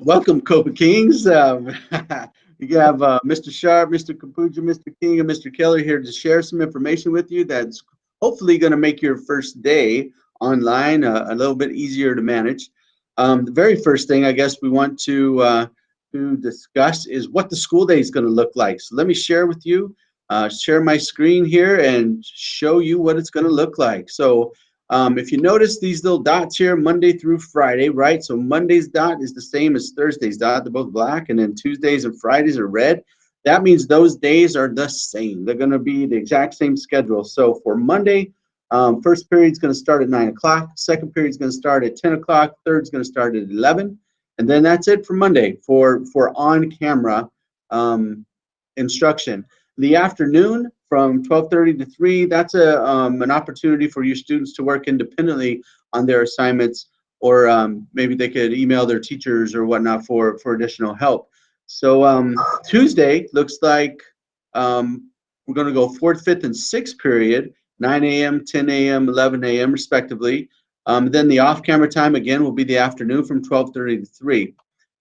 Welcome, Kofa Kings. You have Mr. Sharp, Mr. Kapuja, Mr. King, and Mr. Keller here to share some information with you that's hopefully going to make your first day online a little bit easier to manage. The very first thing I guess we want to discuss is what the school day is going to look like. So let me share with you, share my screen here and show you what it's going to look like. So if you notice these little dots here, Monday through Friday, right? So Monday's dot is the same as Thursday's dot. They're both black, and then Tuesdays and Fridays are red. That means those days are the same. They're going to be the exact same schedule. So for Monday, first period is going to start at 9 o'clock. Second period is going to start at 10 o'clock. Third is going to start at 11. And then that's it for Monday for on-camera instruction. The afternoon from 12:30 to 3, that's an opportunity for your students to work independently on their assignments, or maybe they could email their teachers or whatnot for additional help. So Tuesday looks like we're going to go 4th, 5th, and 6th period, 9 a.m., 10 a.m., 11 a.m. respectively. Then the off-camera time again will be the afternoon from 12:30 to 3.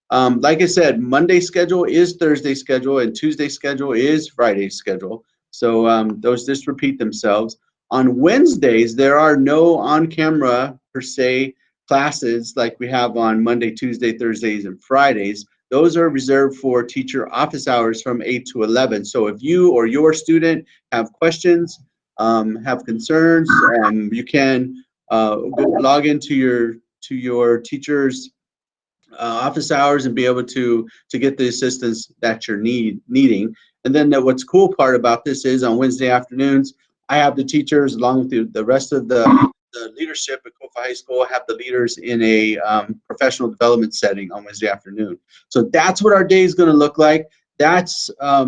Like I said, Monday schedule is Thursday schedule, and Tuesday schedule is Friday schedule. So those just repeat themselves. On Wednesdays, there are no on-camera per se classes like we have on Monday, Tuesday, Thursdays, and Fridays. Those are reserved for teacher office hours from 8 to 11. So if you or your student have questions, have concerns, you can log into your teacher's office hours and be able to get the assistance that you're needing. And then what's cool part about this is on Wednesday afternoons, I have the teachers along with the rest of the leadership at Kofa High School have the leaders in a professional development setting on Wednesday afternoon. So that's what our day is going to look like. That's a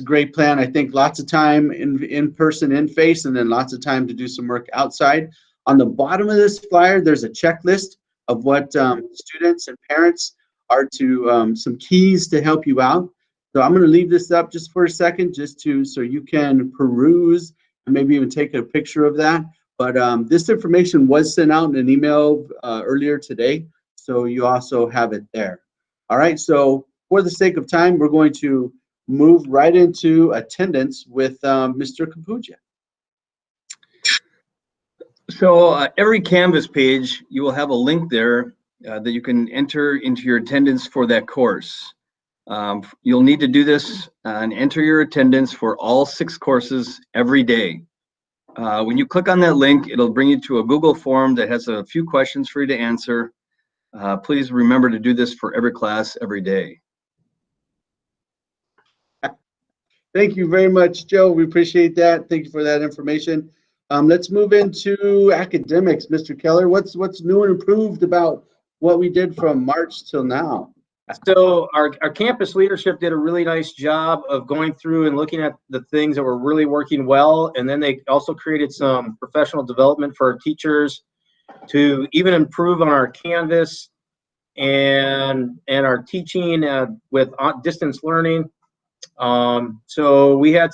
great plan. I think lots of time in person, in face, and then lots of time to do some work outside. On the bottom of this flyer, there's a checklist of what students and parents are to some keys to help you out. So I'm going to leave this up just for a second, so you can peruse and maybe even take a picture of that. But this information was sent out in an email earlier today, so you also have it there. All right, so for the sake of time, we're going to move right into attendance with Mr. Kapuja. So every Canvas page, you will have a link there that you can enter into your attendance for that course. You'll need to do this and enter your attendance for all 6 courses every day. When you click on that link, it'll bring you to a Google form that has a few questions for you to answer. Please remember to do this for every class every day. Thank you very much, Joe. We appreciate that. Thank you for that information. Let's move into academics. Mr. Keller, what's new and improved about what we did from March till now? So our campus leadership did a really nice job of going through and looking at the things that were really working well. And then they also created some professional development for our teachers to even improve on our Canvas and our teaching with distance learning. So we had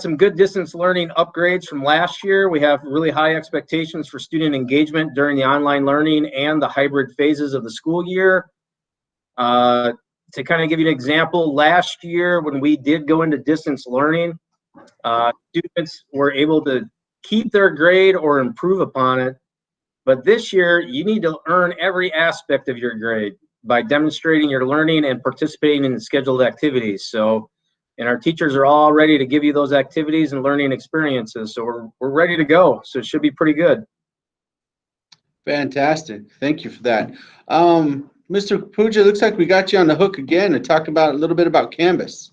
some good distance learning upgrades from last year. We have really high expectations for student engagement during the online learning and the hybrid phases of the school year. To kind of give you an example, last year when we did go into distance learning, students were able to keep their grade or improve upon it. But this year, you need to earn every aspect of your grade by demonstrating your learning and participating in the scheduled activities. And our teachers are all ready to give you those activities and learning experiences. So we're ready to go. So it should be pretty good. Fantastic. Thank you for that. Mr. Kapuja, looks like we got you on the hook again to talk about a little bit about Canvas.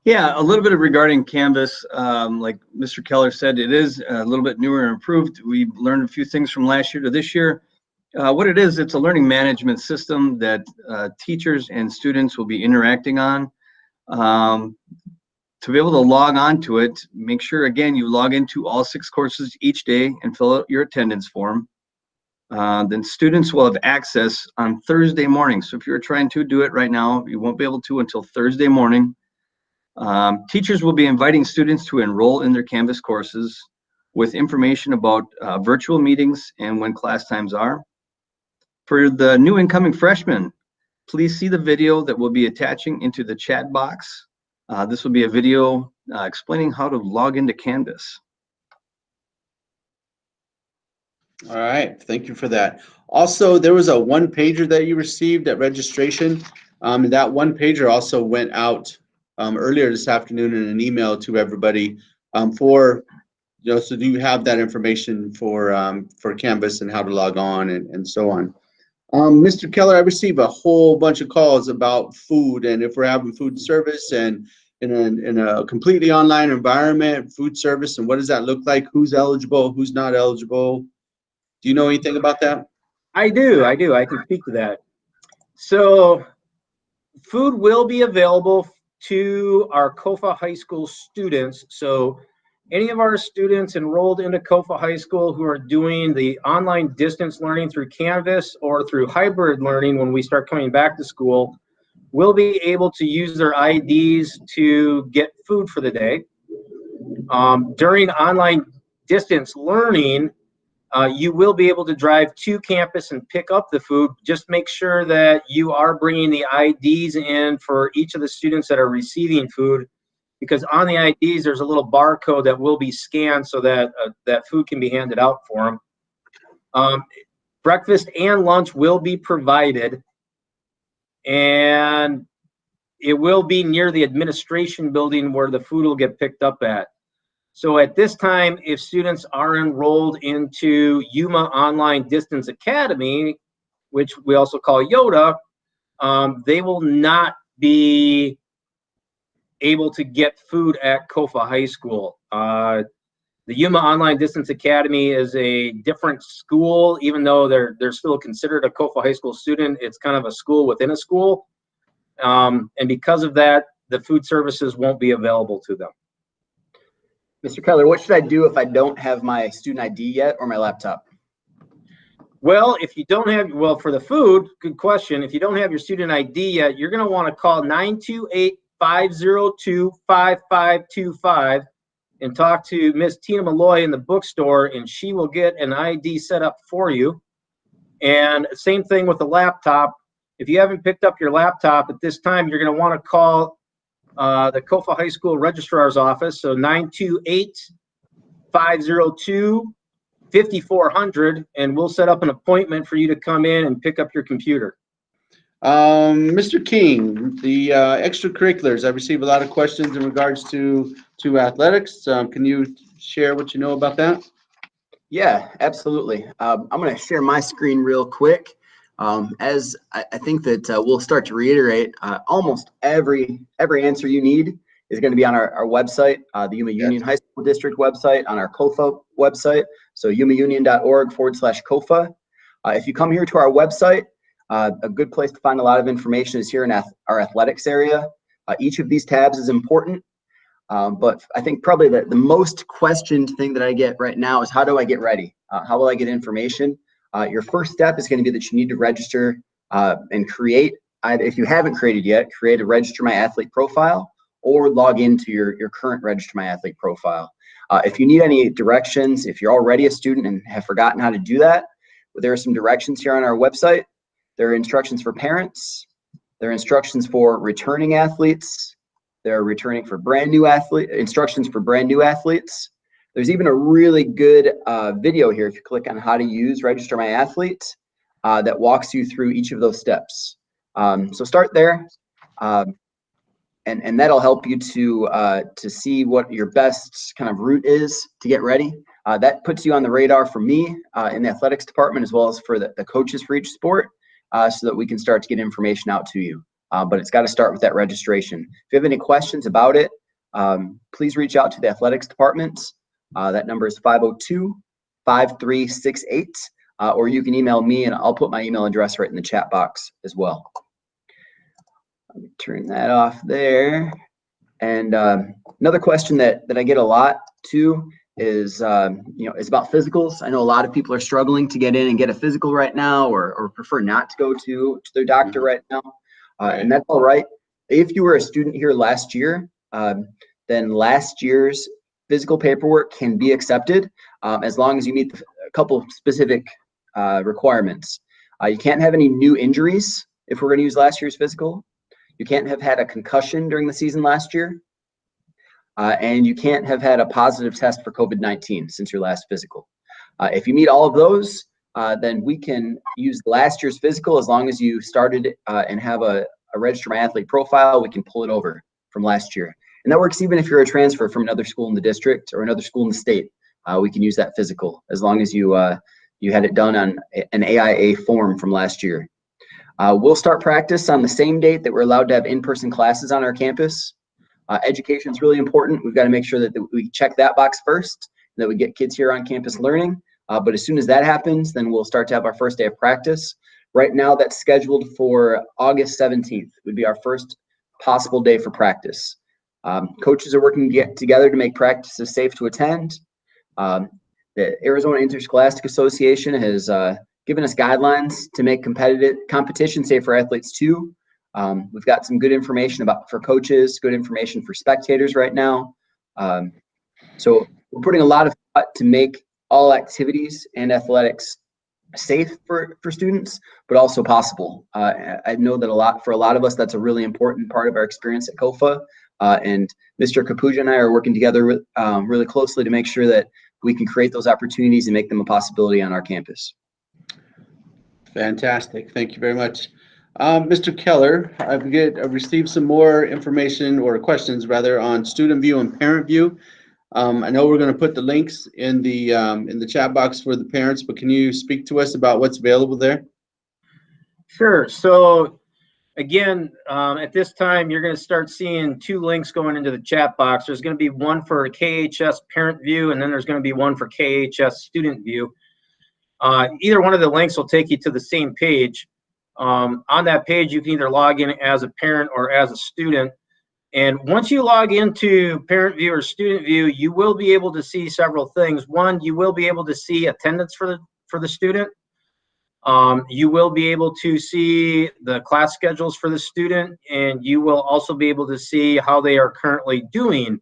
Yeah, a little bit regarding Canvas. Like Mr. Keller said, it is a little bit newer and improved. We learned a few things from last year to this year. What it is, it's a learning management system that teachers and students will be interacting on. To be able to log on to it, make sure, again, you log into all 6 courses each day and fill out your attendance form. Then students will have access on Thursday morning. So if you're trying to do it right now, you won't be able to until Thursday morning. Teachers will be inviting students to enroll in their Canvas courses with information about virtual meetings and when class times are. For the new incoming freshmen, please see the video that we'll be attaching into the chat box. This will be a video explaining how to log into Canvas. All right, thank you for that. Also, there was a one-pager that you received at registration. That one-pager also went out earlier this afternoon in an email to everybody for, so do you have that information for Canvas and how to log on and so on. Mr. Keller, I received a whole bunch of calls about food and if we're having food service and in a completely online environment, food service, and what does that look like? Who's eligible? Who's not eligible? Do you know anything about that? I do. I can speak to that. So food will be available to our Kofa High School students. So any of our students enrolled into Kofa High School who are doing the online distance learning through Canvas or through hybrid learning when we start coming back to school will be able to use their IDs to get food for the day. During online distance learning, you will be able to drive to campus and pick up the food. Just make sure that you are bringing the IDs in for each of the students that are receiving food, because on the IDs there's a little barcode that will be scanned so that that food can be handed out for them. Breakfast and lunch will be provided, and it will be near the administration building where the food will get picked up at. So at this time, if students are enrolled into Yuma Online Distance Academy, which we also call YODA, they will not be able to get food at Kofa High School. The Yuma Online Distance Academy is a different school, even though they're still considered a Kofa High School student. It's kind of a school within a school. And because of that, the food services won't be available to them. Mr. Keller, what should I do if I don't have my student ID yet or my laptop? Well, if you don't have, well, for the food, good question. If you don't have your student ID yet, you're going to want to call 928-502-5525 and talk to Miss Tina Malloy in the bookstore, and she will get an ID set up for you. And same thing with the laptop. If you haven't picked up your laptop at this time, you're going to want to call the Kofa High School Registrar's Office, so 928-502-5400, and we'll set up an appointment for you to come in and pick up your computer. Mr. King, the extracurriculars, I received a lot of questions in regards to athletics. Can you share what you know about that? Yeah, absolutely. I'm going to share my screen real quick. As I think that we'll start to reiterate, almost every answer you need is going to be on our website, the Yuma Union High School District website, on our Kofa website, so yumaunion.org/Kofa. If you come here to our website, a good place to find a lot of information is here in our athletics area. Each of these tabs is important, but I think probably the most questioned thing that I get right now is, how do I get ready? How will I get information? Your first step is going to be that you need to register and create, if you haven't created yet, create a Register My Athlete profile or log into your current Register My Athlete profile. If you need any directions, if you're already a student and have forgotten how to do that, there are some directions here on our website. There are instructions for parents. There are instructions for returning athletes. There are instructions for brand new athletes. There's even a really good video here, if you click on how to use Register My Athlete, that walks you through each of those steps. So start there, and that'll help you to see what your best kind of route is to get ready. That puts you on the radar for me in the athletics department, as well as for the coaches for each sport, so that we can start to get information out to you. But it's got to start with that registration. If you have any questions about it, please reach out to the athletics department. That number is 502-5368, or you can email me, and I'll put my email address right in the chat box as well. Let me turn that off there. And another question that I get a lot too is, is about physicals. I know a lot of people are struggling to get in and get a physical right now, or prefer not to go to their doctor right now, and that's all right. If you were a student here last year, then last year's physical paperwork can be accepted as long as you meet a couple specific requirements. You can't have any new injuries if we're going to use last year's physical. You can't have had a concussion during the season last year. And you can't have had a positive test for COVID-19 since your last physical. If you meet all of those, then we can use last year's physical. As long as you started and have a registered athlete profile, we can pull it over from last year. And that works even if you're a transfer from another school in the district or another school in the state. We can use that physical as long as you had it done on an AIA form from last year. We'll start practice on the same date that we're allowed to have in-person classes on our campus. Education is really important. We've got to make sure that we check that box first, that we get kids here on campus learning. But as soon as that happens, then we'll start to have our first day of practice. Right now, that's scheduled for August 17th, would be our first possible day for practice. Coaches are working together to make practices safe to attend. The Arizona Interscholastic Association has given us guidelines to make competition safe for athletes too. We've got some good information for coaches, good information for spectators right now. So we're putting a lot of thought to make all activities and athletics safe for students, but also possible. I know that for a lot of us, that's a really important part of our experience at Kofa. And Mr. Kapuja and I are working together really closely to make sure that we can create those opportunities and make them a possibility on our campus. Fantastic. Thank you very much. Mr. Keller, I've received some more information or questions rather on student view and parent view. I know we're going to put the links in the chat box for the parents, but can you speak to us about what's available there? Sure. So again, at this time, you're going to start seeing two links going into the chat box. There's going to be one for KHS parent view, and then there's going to be one for KHS student view. Either one of the links will take you to the same page. On that page, you can either log in as a parent or as a student. And once you log into parent view or student view, you will be able to see several things. One, you will be able to see attendance for the student. You will be able to see the class schedules for the student, and you will also be able to see how they are currently doing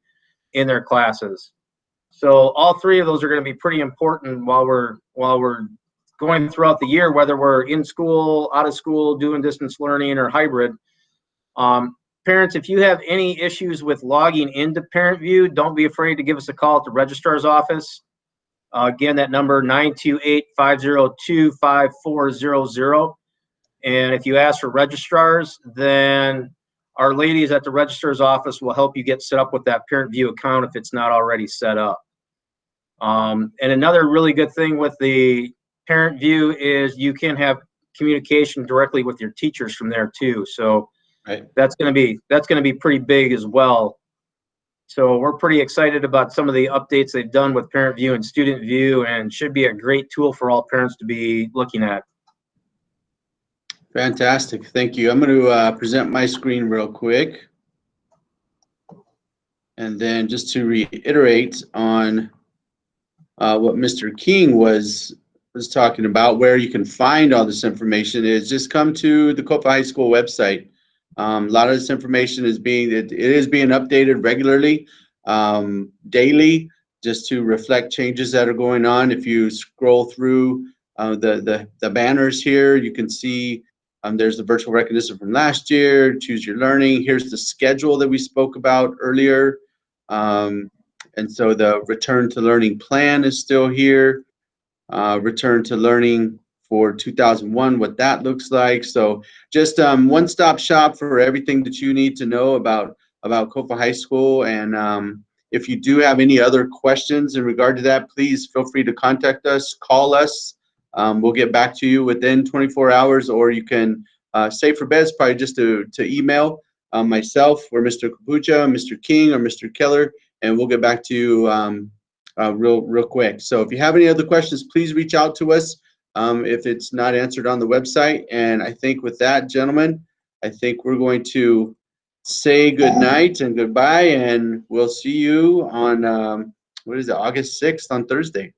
in their classes. So all three of those are going to be pretty important while we're going throughout the year, whether we're in school, out of school, doing distance learning, or hybrid. Parents, if you have any issues with logging into parent view, don't be afraid to give us a call at the registrar's office. Again, that number 928-502-5400. And if you ask for registrars, then our ladies at the registrar's office will help you get set up with that parent view account if it's not already set up. And another really good thing with the parent view is you can have communication directly with your teachers from there too. So right. That's going to be pretty big as well. So we're pretty excited about some of the updates they've done with parent view and student view, and should be a great tool for all parents to be looking at. Fantastic. Thank you. I'm going to present my screen real quick. And then just to reiterate on what Mr. King was talking about, where you can find all this information is just come to the Kofa High School website. A lot of this information is being updated regularly, daily, just to reflect changes that are going on. If you scroll through the banners here, you can see there's the virtual recognition from last year, choose your learning. Here's the schedule that we spoke about earlier. And so the return to learning plan is still here. Return to learning for 2001, what that looks like. So just one-stop shop for everything that you need to know about Kofa High School. And if you do have any other questions in regard to that, please feel free to contact us, call us. We'll get back to you within 24 hours, or you can safer bet is probably just to email myself or Mr. Kapuja, Mr. King, or Mr. Keller, and we'll get back to you real quick. So if you have any other questions, please reach out to us if it's not answered on the website. And I think with that, gentlemen, I think we're going to say good night and goodbye, and we'll see you on what is it, August 6th on Thursday.